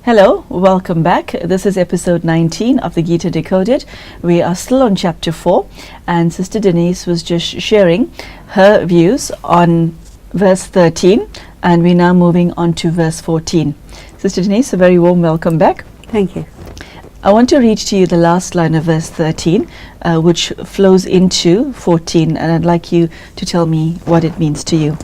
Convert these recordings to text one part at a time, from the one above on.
Hello, welcome back. This is episode 19 of the Gita Decoded. We are still on chapter 4, and Sister Denise was just sharing her views on verse 13, and we're now moving on to verse 14. Sister Denise, a very warm welcome back. Thank you. I want to read to you the last line of verse 13, which flows into 14, and I'd like you to tell me what it means to you.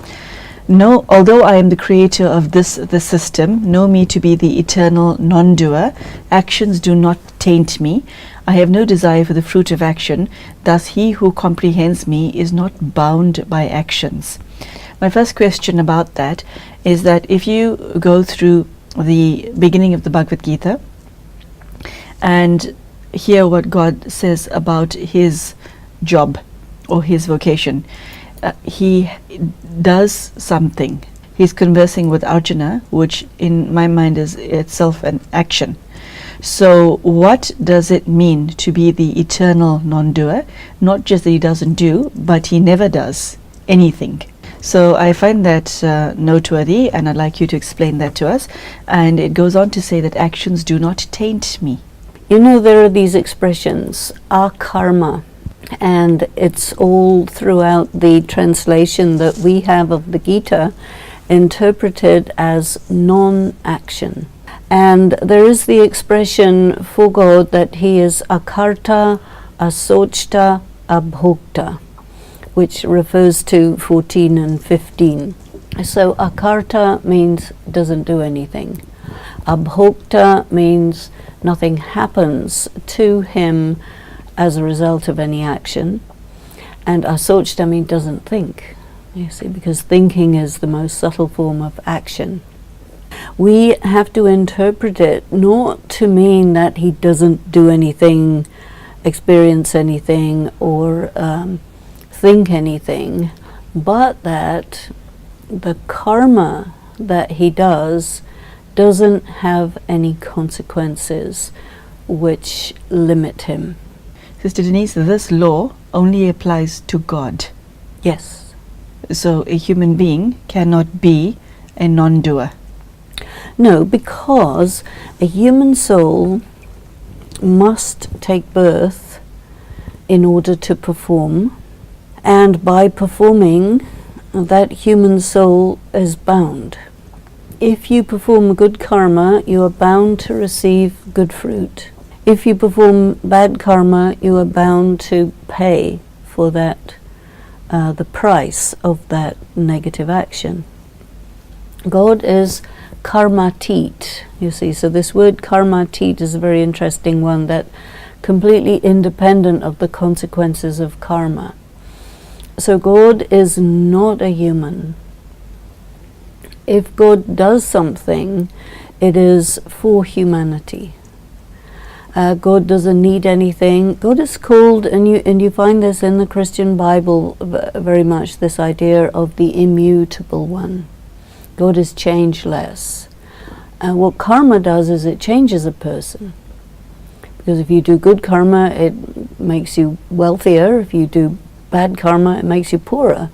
No, although I am the creator of the system, know me to be the eternal non-doer. Actions do not taint me. I have no desire for the fruit of action. Thus, he who comprehends me is not bound by actions. My first question about that is that if you go through the beginning of the Bhagavad Gita and hear what God says about his job or his vocation, he does something. He's conversing with Arjuna, which in my mind is itself an action. So what does it mean to be the eternal non-doer? Not just that he doesn't do, but he never does anything. So I find that noteworthy, and I'd like you to explain that to us. And it goes on to say that actions do not taint me. You know, there are these expressions, akarma, and it's all throughout the translation that we have of the Gita interpreted as non-action. And there is the expression for God that he is akarta, asochta, abhokta, which refers to 14 and 15. So akarta means doesn't do anything. Abhokta means nothing happens to him as a result of any action. And asochta means doesn't think, you see, because thinking is the most subtle form of action. We have to interpret it not to mean that he doesn't do anything, experience anything, or think anything, but that the karma that he does doesn't have any consequences which limit him. Sister Denise, this law only applies to God. Yes. So a human being cannot be a non-doer. No, because a human soul must take birth in order to perform, and by performing, that human soul is bound. If you perform good karma, you are bound to receive good fruit. If you perform bad karma, you are bound to pay for that, the price of that negative action. God is karmatit, you see. So this word karmatit is a very interesting one, that completely independent of the consequences of karma. So God is not a human. If God does something, it is for humanity. God doesn't need anything. God is called, and you find this in the Christian Bible very much, this idea of the immutable one. God is changeless. And what karma does is it changes a person. Because if you do good karma, it makes you wealthier. If you do bad karma, it makes you poorer.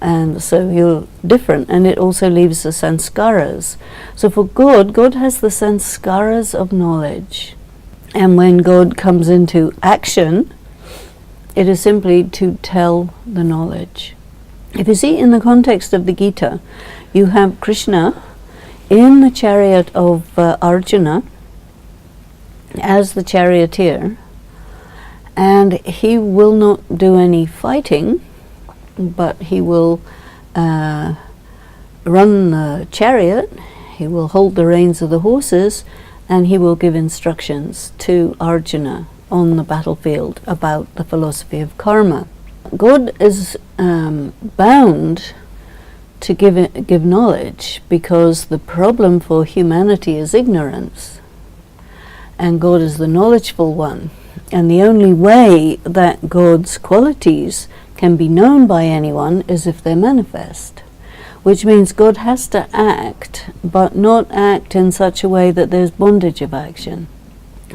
And so you're different, and it also leaves the sanskaras. So for God, God has the sanskaras of knowledge. And when God comes into action, it is simply to tell the knowledge. If you see in the context of the Gita, you have Krishna in the chariot of Arjuna as the charioteer, and he will not do any fighting, but he will run the chariot, he will hold the reins of the horses, and he will give instructions to Arjuna on the battlefield about the philosophy of karma. God is bound to give knowledge, because the problem for humanity is ignorance, and God is the knowledgeful one. And the only way that God's qualities can be known by anyone is if they're manifest, which means God has to act, but not act in such a way that there's bondage of action.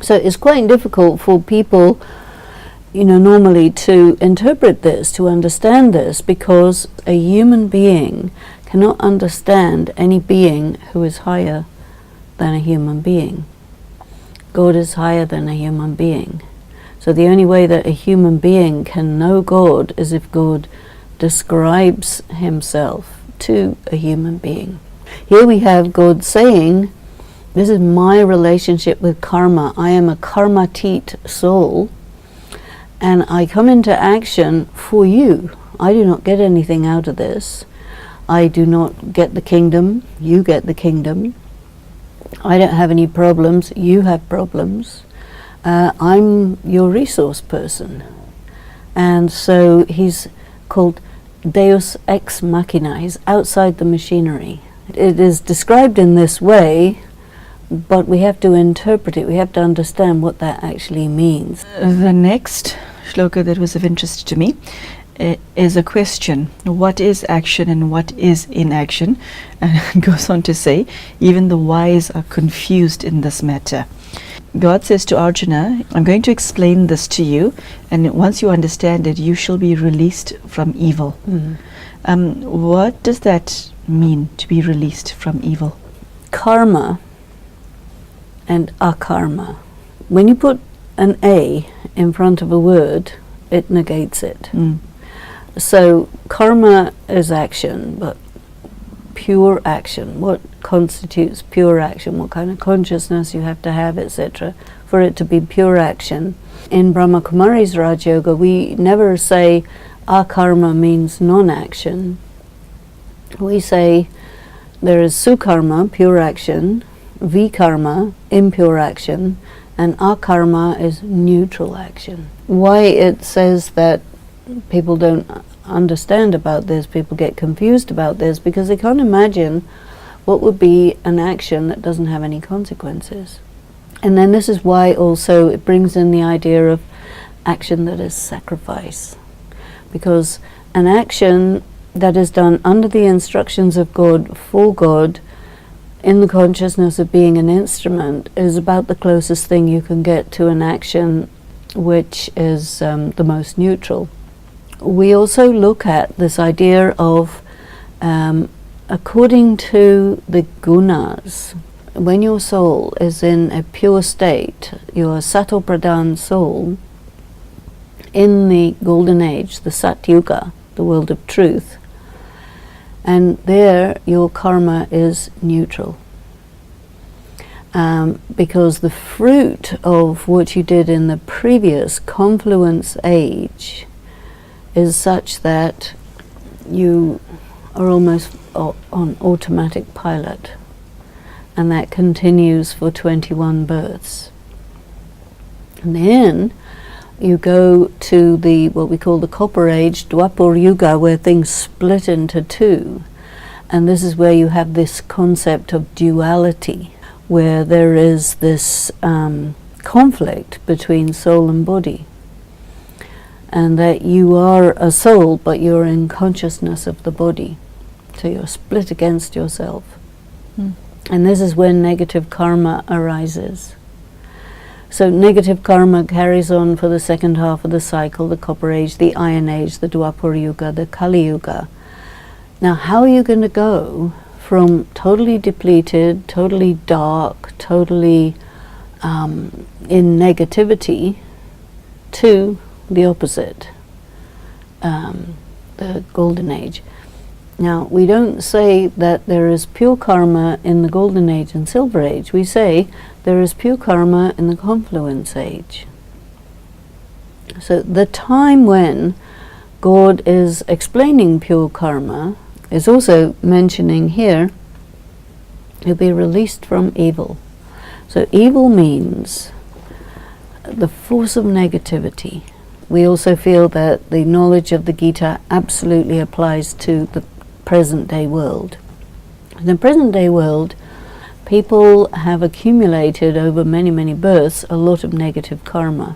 So it's quite difficult for people, normally to interpret this, to understand this, because a human being cannot understand any being who is higher than a human being. God is higher than a human being. So the only way that a human being can know God is if God describes himself to a human being. Here we have God saying, this is my relationship with karma. I am a karmatit soul, and I come into action for you. I do not get anything out of this. I do not get the kingdom. You get the kingdom. I don't have any problems. You have problems. I'm your resource person. And so he's called Deus ex machina. He's outside the machinery. It is described in this way, but we have to interpret it. We have to understand what that actually means. The next shloka that was of interest to me is a question. What is action and what is inaction? And it goes on to say, even the wise are confused in this matter. God says to Arjuna, I'm going to explain this to you, and once you understand it, you shall be released from evil. What does that mean, to be released from evil? Karma and akarma. When you put an A in front of a word, it negates it. So karma is action, but pure action. What constitutes pure action? What kind of consciousness you have to have, etc., for it to be pure action. In Brahma Kumari's Raj Yoga, we never say akarma means non-action. We say there is sukarma, pure action, vikarma, impure action, and akarma is neutral action. Why it says that people don't understand about this, people get confused about this, because they can't imagine what would be an action that doesn't have any consequences. And then this is why also it brings in the idea of action that is sacrifice. Because an action that is done under the instructions of God, for God, in the consciousness of being an instrument, is about the closest thing you can get to an action which is the most neutral. We also look at this idea of, according to the gunas, when your soul is in a pure state, your sato pradhan soul, in the golden age, the Sat Yuga, the world of truth, and there your karma is neutral. Because the fruit of what you did in the previous confluence age is such that you are almost on automatic pilot, and that continues for 21 births. And then you go to the what we call the Copper Age, Dwapar Yuga, where things split into two, and this is where you have this concept of duality, where there is this conflict between soul and body, and that you are a soul, but you're in consciousness of the body. So you're split against yourself. And this is when negative karma arises. So negative karma carries on for the second half of the cycle, the Copper Age, the Iron Age, the Dwapar Yuga, the Kali Yuga. Now how are you going to go from totally depleted, totally dark, totally in negativity, to the opposite, the Golden Age? Now, we don't say that there is pure karma in the Golden Age and Silver Age. We say there is pure karma in the Confluence Age. So the time when God is explaining pure karma is also mentioning here, you'll be released from evil. So evil means the force of negativity. We also feel that the knowledge of the Gita absolutely applies to the present day world. In the present day world, people have accumulated over many, many births a lot of negative karma.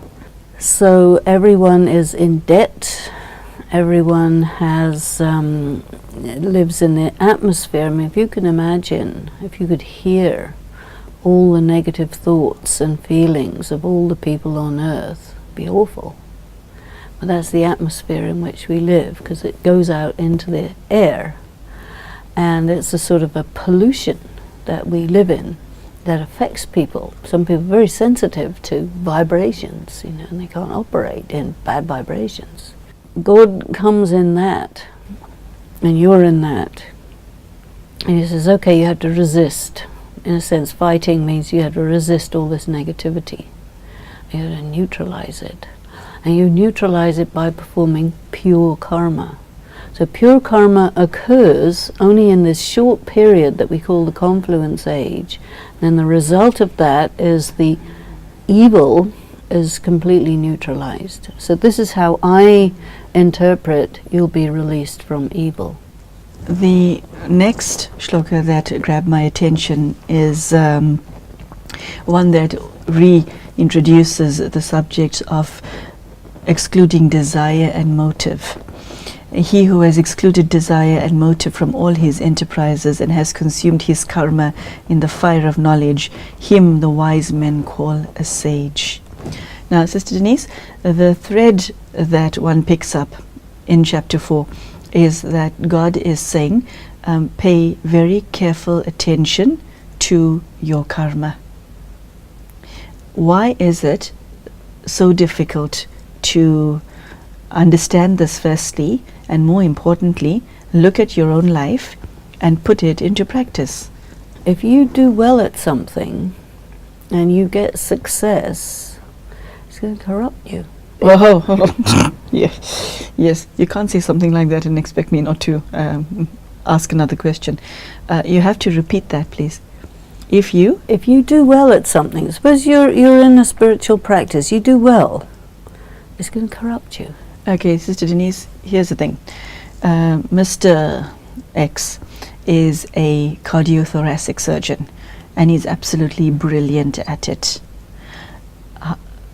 So everyone is in debt, everyone has lives in the atmosphere. I mean, if you can imagine, if you could hear all the negative thoughts and feelings of all the people on earth, it'd be awful. But that's the atmosphere in which we live, because it goes out into the air, and it's a sort of a pollution that we live in. that affects people. Some people are very sensitive to vibrations, and they can't operate in bad vibrations. God comes in that, and you're in that. And he says, okay, you have to resist. In a sense, fighting means you have to resist all this negativity. You have to neutralize it. And you neutralize it by performing pure karma. So pure karma occurs only in this short period that we call the confluence age. And the result of that is the evil is completely neutralized. So this is how I interpret you'll be released from evil. The next shloka that grabbed my attention is one that reintroduces the subject of excluding desire and motive. He who has excluded desire and motive from all his enterprises and has consumed his karma in the fire of knowledge, him the wise men call a sage. Now, Sister Denise, the thread that one picks up in chapter 4 is that God is saying, pay very careful attention to your karma. Why is it so difficult to understand this firstly, and more importantly, look at your own life and put it into practice? If you do well at something and you get success, it's going to corrupt you. Whoa, hold on. Yes, you can't say something like that and expect me not to ask another question. You have to repeat that, please. If you do well at something, suppose you're in a spiritual practice, you do well, it's going to corrupt you. Okay, Sister Denise, here's the thing. Mr. X is a cardiothoracic surgeon, and he's absolutely brilliant at it.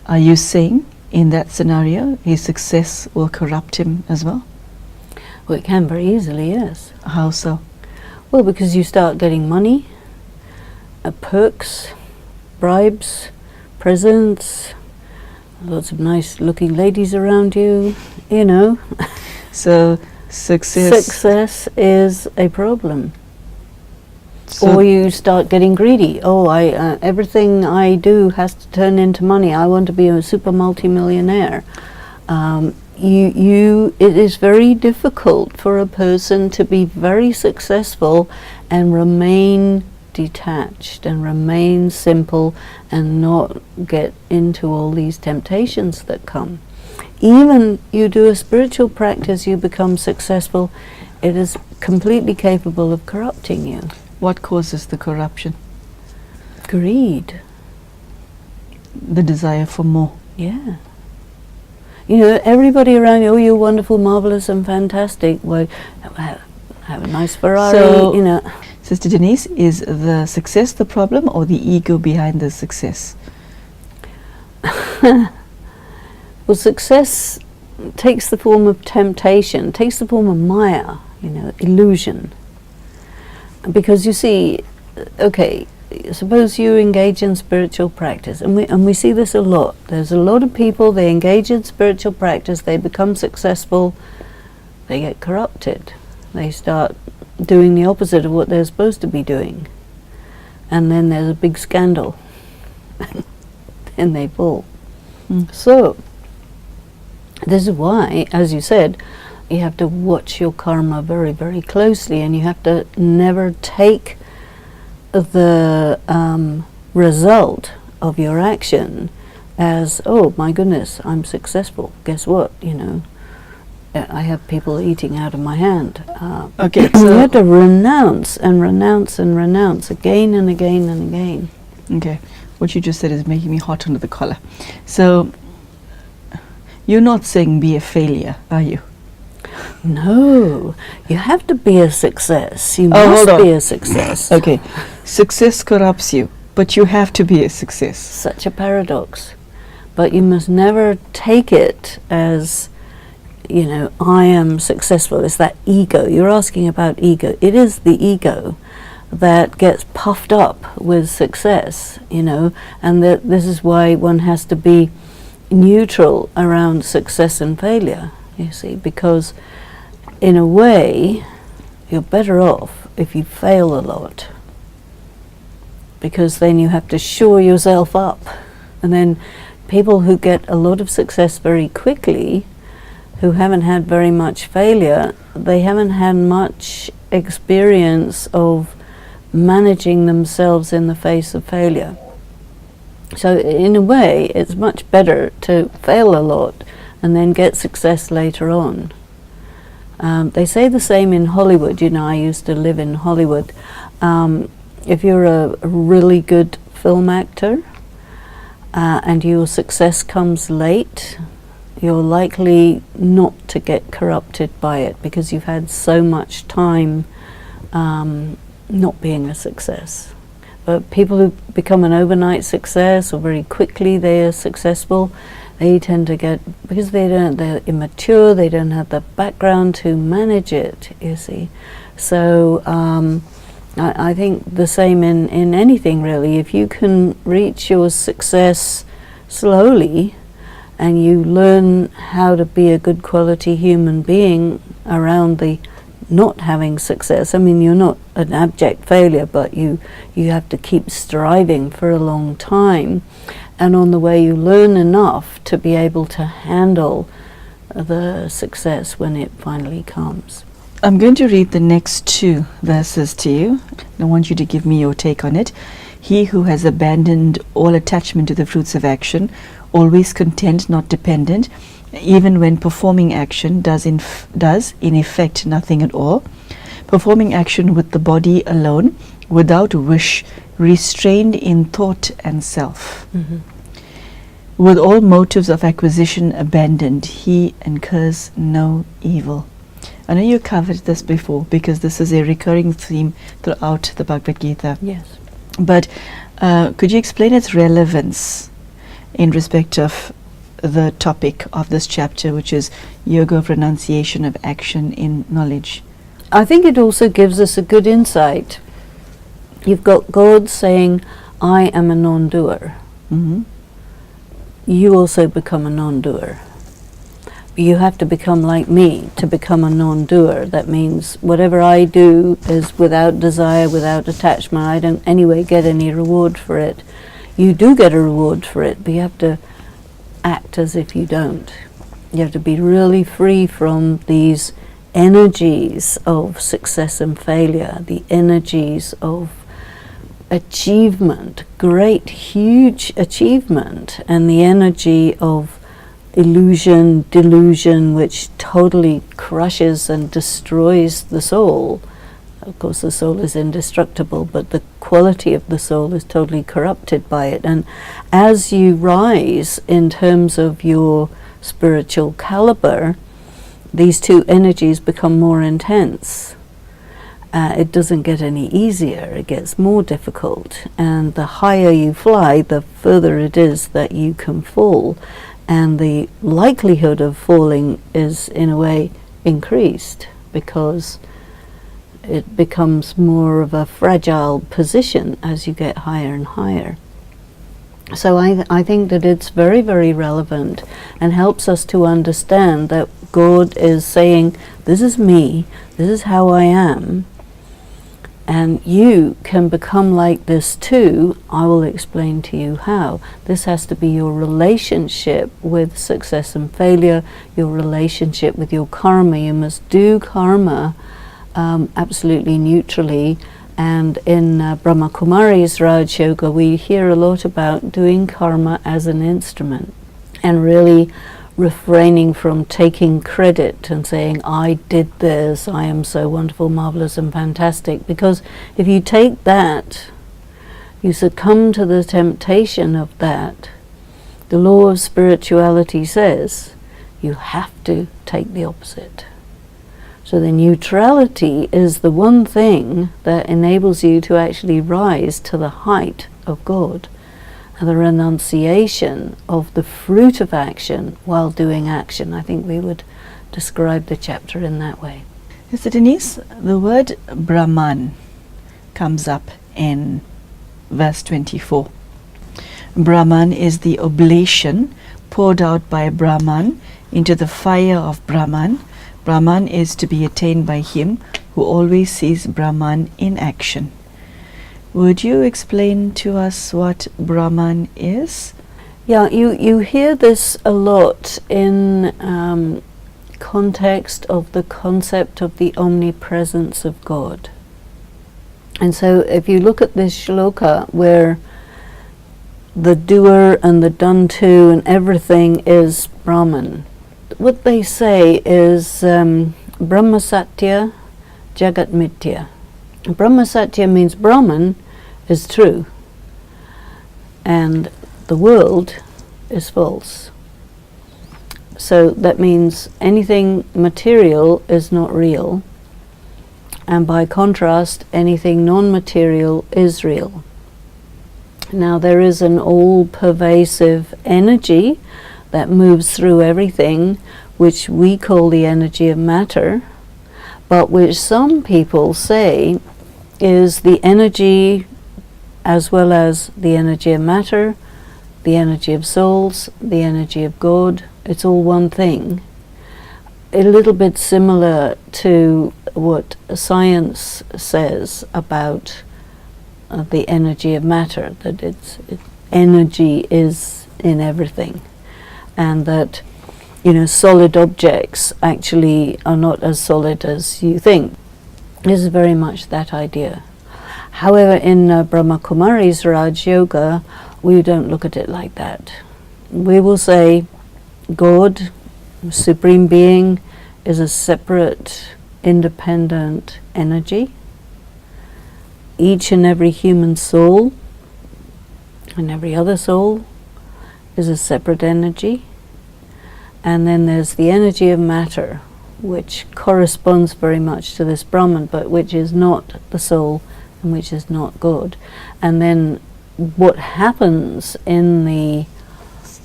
Are you saying in that scenario his success will corrupt him as well? Well, it can very easily, yes. How so? Well, because you start getting money, perks, bribes, presents, lots of nice looking ladies around you, So success is a problem. So or you start getting greedy. Everything I do has to turn into money. I want to be a super multi-millionaire. It is very difficult for a person to be very successful and remain detached and remain simple and not get into all these temptations that come. Even you do a spiritual practice, you become successful, it is completely capable of corrupting you. what causes the corruption? Greed. The desire for more. Yeah. Everybody around you, oh, you're wonderful, marvelous, and fantastic. Well, have a nice Ferrari, So, Sister Denise, is the success the problem or the ego behind the success? Well, success takes the form of temptation, takes the form of maya, illusion. Because you see, okay, suppose you engage in spiritual practice, and we see this a lot. There's a lot of people, they engage in spiritual practice, they become successful, they get corrupted. They start doing the opposite of what they're supposed to be doing. And then there's a big scandal. And they fall. So, this is why, as you said, you have to watch your karma very, very closely, and you have to never take the result of your action as, oh my goodness, I'm successful. Guess what? I have people eating out of my hand. Okay, so you have to renounce and renounce and renounce again and again and again. Okay, what you just said is making me hot under the collar. So, you're not saying be a failure, are you? No, you have to be a success. You hold must on. be a success. Okay, success corrupts you, but you have to be a success. Such a paradox. But you must never take it as, I am successful. It's that ego. You're asking about ego. It is the ego that gets puffed up with success, and this is why one has to be neutral around success and failure, you see, because in a way you're better off if you fail a lot. because then you have to shore yourself up. And then people who get a lot of success very quickly, who haven't had very much failure, they haven't had much experience of managing themselves in the face of failure. So in a way, it's much better to fail a lot and then get success later on. They say the same in Hollywood. You know, I used to live in Hollywood. If you're a really good film actor and your success comes late, you're likely not to get corrupted by it because you've had so much time not being a success. But people who become an overnight success or very quickly they are successful, they tend to get, because they're immature, they don't have the background to manage it, you see. So I think the same in anything really. If you can reach your success slowly and you learn how to be a good quality human being around the not having success. I mean, you're not an abject failure, but you have to keep striving for a long time. And on the way you learn enough to be able to handle the success when it finally comes. I'm going to read the next 2 verses to you. I want you to give me your take on it. He who has abandoned all attachment to the fruits of action, always content, not dependent, even when performing action, does in effect nothing at all, performing action with the body alone, without wish, restrained in thought and self. With all motives of acquisition abandoned, he incurs no evil. I know you covered this before because this is a recurring theme throughout the Bhagavad Gita. Yes. But could you explain its relevance in respect of the topic of this chapter, which is yoga of renunciation of action in knowledge? I think it also gives us a good insight. You've got God saying, I am a non-doer. You also become a non-doer. You have to become like me to become a non-doer. That means whatever I do is without desire, without attachment. I don't anyway get any reward for it. You do get a reward for it, but you have to act as if you don't. You have to be really free from these energies of success and failure, the energies of achievement, great, huge achievement, and the energy of illusion, delusion, which totally crushes and destroys the soul. Of course, the soul is indestructible, but the quality of the soul is totally corrupted by it. And as you rise in terms of your spiritual caliber, these 2 energies become more intense. It doesn't get any easier, it gets more difficult. And the higher you fly, the further it is that you can fall. And the likelihood of falling is, in a way, increased because it becomes more of a fragile position as you get higher and higher. So I think that it's very, very relevant and helps us to understand that God is saying, this is me, this is how I am, and you can become like this too. I will explain to you how. This has to be your relationship with success and failure, your relationship with your karma. You must do karma absolutely neutrally. And in Brahma Kumari's Raj Yoga, we hear a lot about doing karma as an instrument and really refraining from taking credit and saying, I did this, I am so wonderful, marvelous and fantastic. Because if you take that, you succumb to the temptation of that. The law of spirituality says you have to take the opposite. So the neutrality is the one thing that enables you to actually rise to the height of God, and the renunciation of the fruit of action while doing action. I think we would describe the chapter in that way. Yes, Denise, the word Brahman comes up in verse 24. Brahman is the oblation poured out by Brahman into the fire of Brahman. Brahman is to be attained by him who always sees Brahman in action. Would you explain to us what Brahman is? Yeah, you hear this a lot in context of the concept of the omnipresence of God. And so if you look at this shloka where the doer and the done to and everything is Brahman, what they say is Brahma Satya Jagat Mithya. Brahma Satya means Brahman is true and the world is false. So that means anything material is not real, and by contrast anything non-material is real. Now there is an all-pervasive energy that moves through everything, which we call the energy of matter, but which some people say is the energy as well as the energy of matter, the energy of souls, the energy of God. It's all one thing. A little bit similar to what science says about the energy of matter, that energy is in everything, and that solid objects actually are not as solid as you think. This is very much that idea. However, in Brahma Kumari's Raj Yoga, we don't look at it like that. We will say God, Supreme Being, is a separate, independent energy. Each and every human soul and every other soul is a separate energy. And then there's the energy of matter, which corresponds very much to this Brahman, but which is not the soul and which is not God. And then what happens in the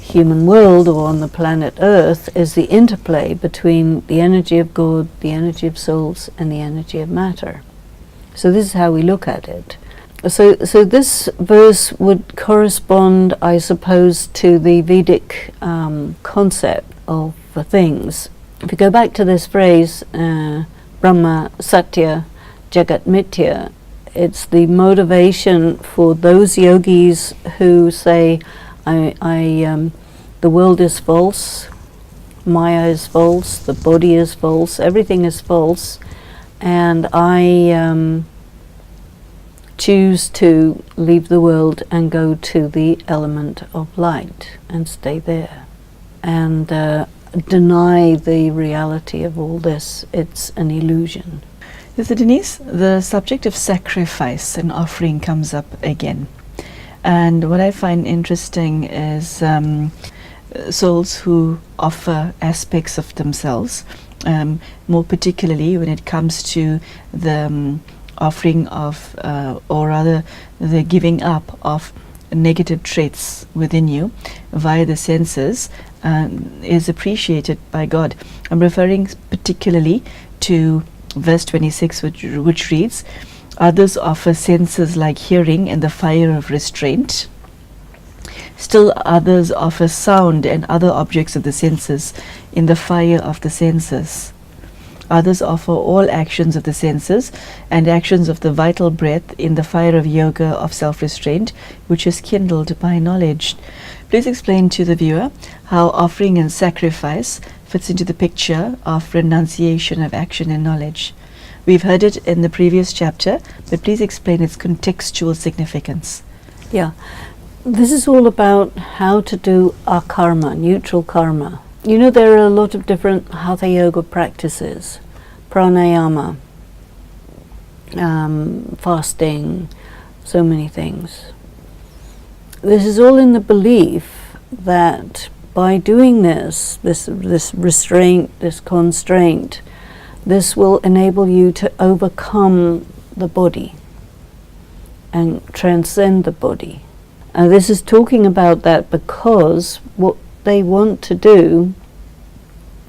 human world or on the planet Earth is the interplay between the energy of God, the energy of souls, and the energy of matter. So this is how we look at it. So this verse would correspond, I suppose, to the Vedic concept of things. If you go back to this phrase, Brahma Satya Jagat Mithya, it's the motivation for those yogis who say, the world is false, Maya is false, the body is false, everything is false, and I choose to leave the world and go to the element of light and stay there and deny the reality of all this. It's an illusion. Sister Denise, the subject of sacrifice and offering comes up again. And what I find interesting is souls who offer aspects of themselves, more particularly when it comes to the offering of, or rather the giving up of negative traits within you via the senses, is appreciated by God. I'm referring particularly to verse 26, which reads, "Others offer senses like hearing and the fire of restraint. Still others offer sound and other objects of the senses in the fire of the senses. Others offer all actions of the senses and actions of the vital breath in the fire of yoga of self-restraint, which is kindled by knowledge." Please explain to the viewer how offering and sacrifice fits into the picture of renunciation of action and knowledge. We've heard it in the previous chapter, but please explain its contextual significance. Yeah, this is all about how to do akarma, neutral karma. You know, there are a lot of different hatha yoga practices, pranayama, fasting, so many things. This is all in the belief that by doing this restraint, this constraint, this will enable you to overcome the body and transcend the body. And this is talking about that because what they want to do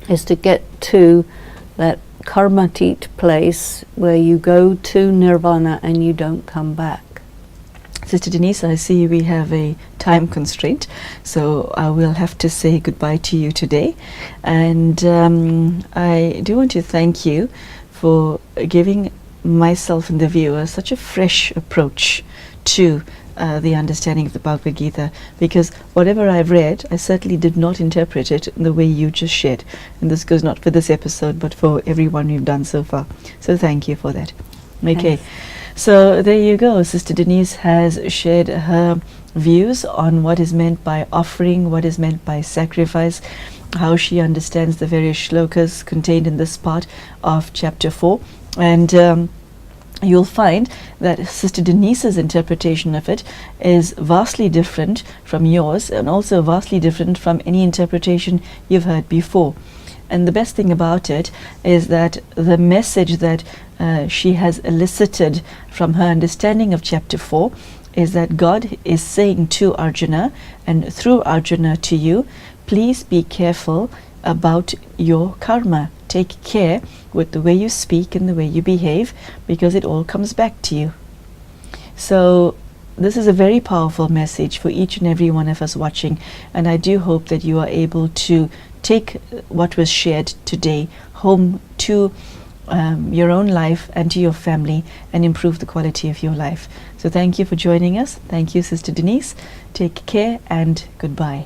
is to get to that karmatit place where you go to nirvana and you don't come back. Sister Denise, I see we have a time constraint, so I will have to say goodbye to you today. And I do want to thank you for giving myself and the viewer such a fresh approach to the understanding of the Bhagavad Gita, because whatever I've read, I certainly did not interpret it in the way you just shared. And this goes not for this episode, but for everyone we've done so far. So thank you for that. Okay, Thanks. so there you go. Sister Denise has shared her views on what is meant by offering, what is meant by sacrifice, how she understands the various shlokas contained in this part of chapter 4. And you'll find that Sister Denise's interpretation of it is vastly different from yours, and also vastly different from any interpretation you've heard before. And the best thing about it is that the message that she has elicited from her understanding of chapter 4 is that God is saying to Arjuna, and through Arjuna to you, please be careful about your karma. Take care with the way you speak and the way you behave, because it all comes back to you. So this is a very powerful message for each and every one of us watching, and I do hope that you are able to take what was shared today home to your own life and to your family, and improve the quality of your life. So thank you for joining us. Thank you, Sister Denise. Take care and goodbye.